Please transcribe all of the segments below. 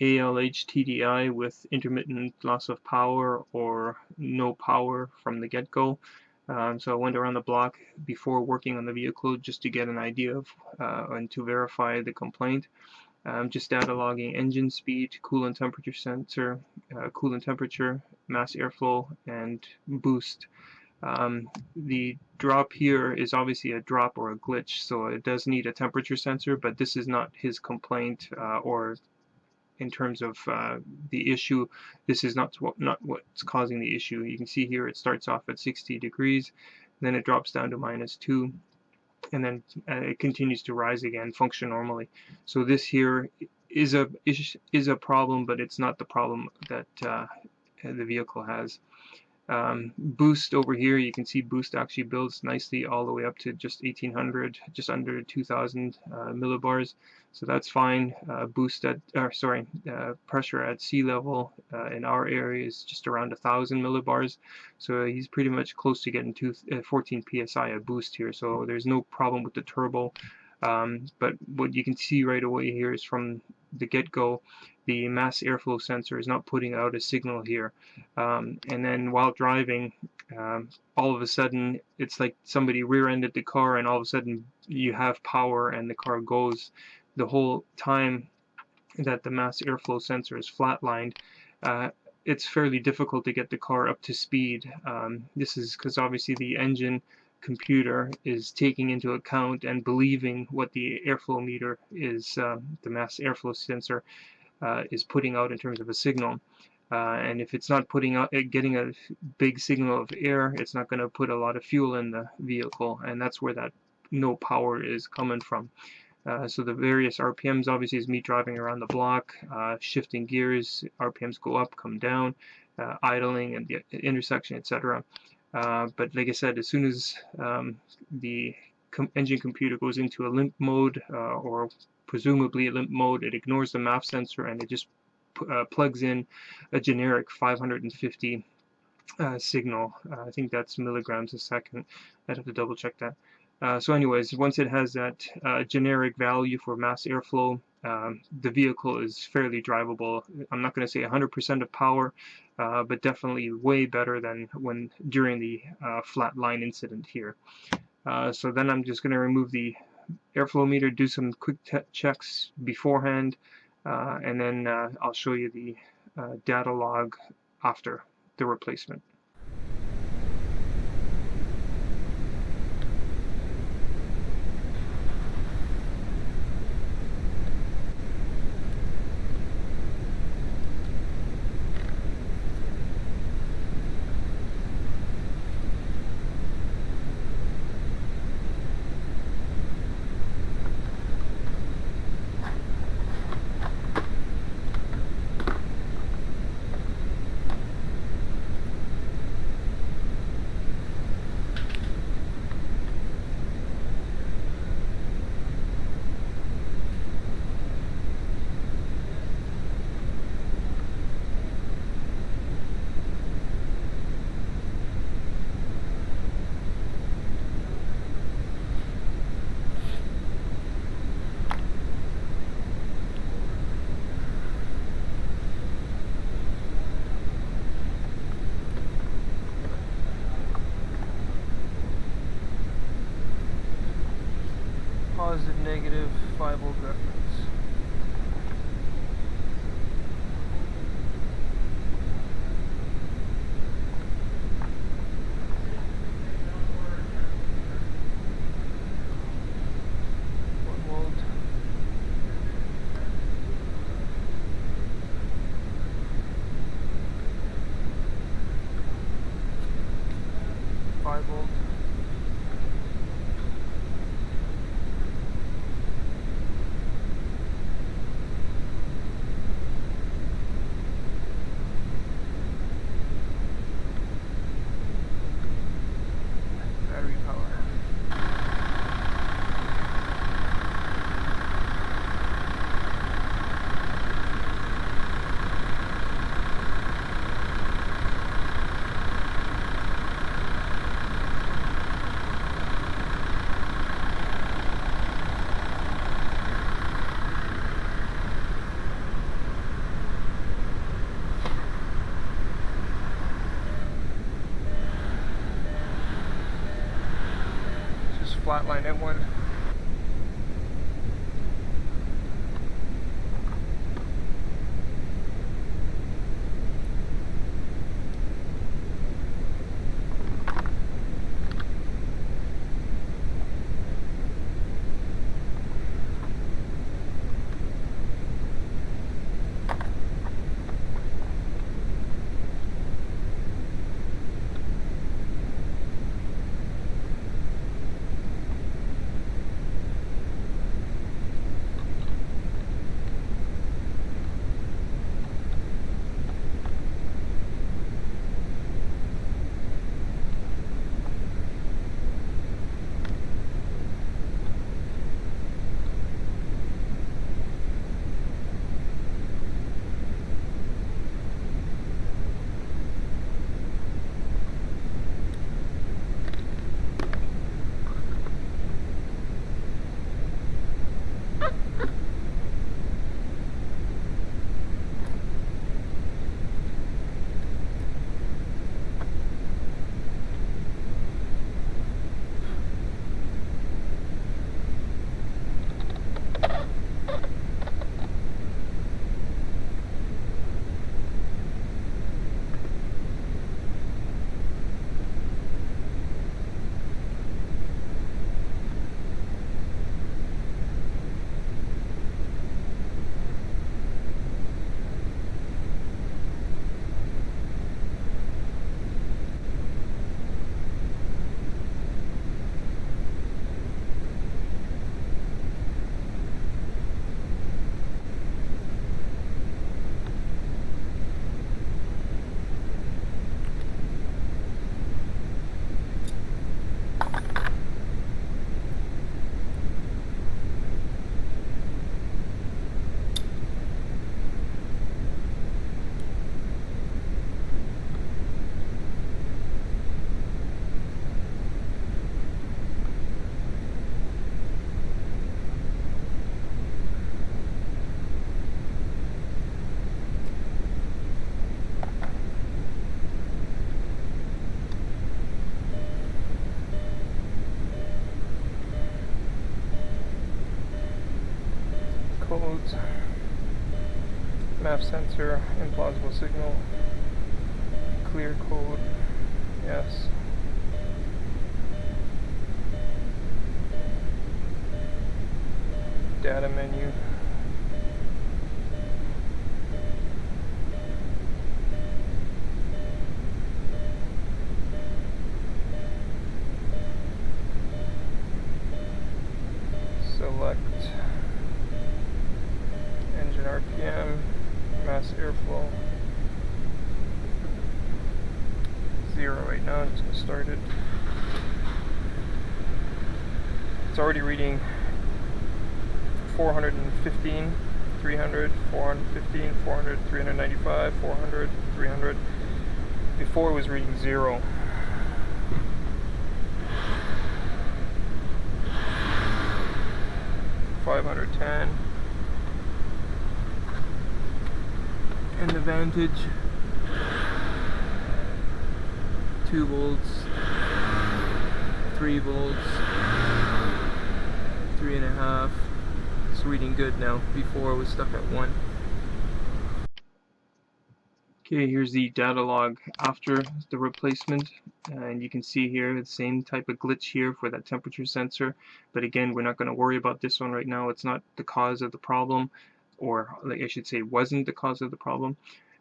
ALH-TDI with intermittent loss of power or no power from the get-go. So I went around the block before working on the vehicle just to get an idea of and to verify the complaint. Just data logging engine speed, coolant temperature sensor, coolant temperature, mass airflow, and boost. The drop here is obviously a drop or a glitch, so it does need a temperature sensor, but this is not his complaint or in terms of the issue. This is not what's causing the issue. You can see here it starts off at 60 degrees, then it drops down to -2, and then it continues to rise again, function normally. So this here is a problem, but it's not the problem that the vehicle has. Boost over here, you can see boost actually builds nicely all the way up to just 1800, just under 2000 millibars, so that's fine. Boost at, pressure at sea level in our area is just around 1000 millibars, so he's pretty much close to getting 14 psi of boost here, so there's no problem with the turbo. But what you can see right away here is from the get-go, the mass airflow sensor is not putting out a signal here, and then while driving, all of a sudden it's like somebody rear-ended the car, and all of a sudden you have power and the car goes. The whole time that the mass airflow sensor is flatlined, it's fairly difficult to get the car up to speed. This is because obviously the engine computer is taking into account and believing what the airflow meter is, the mass airflow sensor is putting out in terms of a signal. And if it's not getting a big signal of air, it's not going to put a lot of fuel in the vehicle, and that's where that no power is coming from. So the various RPMs, obviously, is me driving around the block, shifting gears, RPMs go up, come down, idling and the intersection, etc. But like I said, as soon as the engine computer goes into a limp mode, or presumably a limp mode, it ignores the MAF sensor and it just plugs in a generic 550 signal. I think that's milligrams a second. I'd have to double check that. So anyways, once it has that generic value for mass airflow, the vehicle is fairly drivable. I'm not going to say 100% of power, but definitely way better than during the flat line incident here. So then I'm just going to remove the airflow meter, do some quick checks beforehand, and then I'll show you the data log after the replacement. Positive, negative, 5-volt reference. flatline at 1. Codes, MAF sensor, implausible signal, clear code, yes. Data menu. Select engine RPM, mass airflow. 0 right now, I'm just going to start it. It's already reading 415, 300, 415, 400, 395, 400, 300. Before it was reading 0. $510. And the Vantage, 2 volts, 3 volts, 3.5. It's reading good now. Before it was stuck at 1. Okay, here's the data log after the replacement, and you can see here the same type of glitch here for that temperature sensor, but again, we're not going to worry about this one right now. It's not the cause of the problem, or like I should say wasn't the cause of the problem.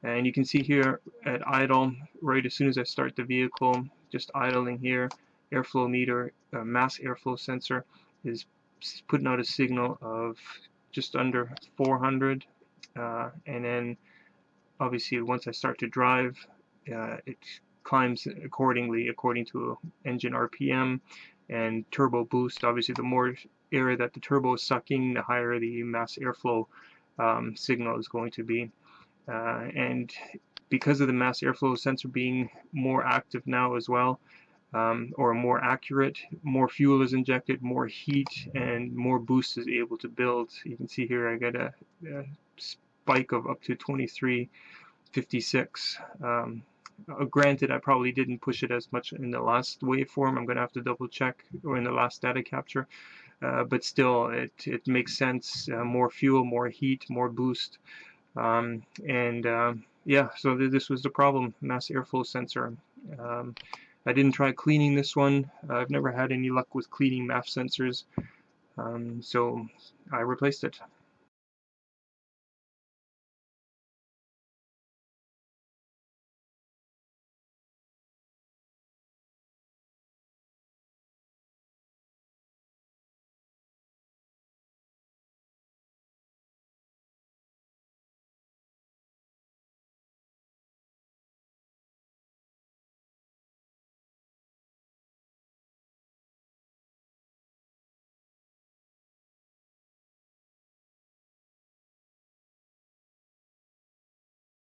And you can see here at idle, right as soon as I start the vehicle, just idling here, airflow meter, mass airflow sensor is putting out a signal of just under 400, and then obviously once I start to drive, it climbs accordingly according to engine RPM and turbo boost. Obviously the more air that the turbo is sucking, the higher the mass airflow signal is going to be. And because of the mass airflow sensor being more active now as well, or more accurate, more fuel is injected, more heat and more boost is able to build. You can see here I got a spike of up to 2356 Granted, I probably didn't push it as much in the last waveform. I'm going to have to double check, or in the last data capture. But still, it makes sense. More fuel, more heat, more boost. And yeah, so this was the problem, mass airflow sensor. I didn't try cleaning this one. I've never had any luck with cleaning MAF sensors. So I replaced it.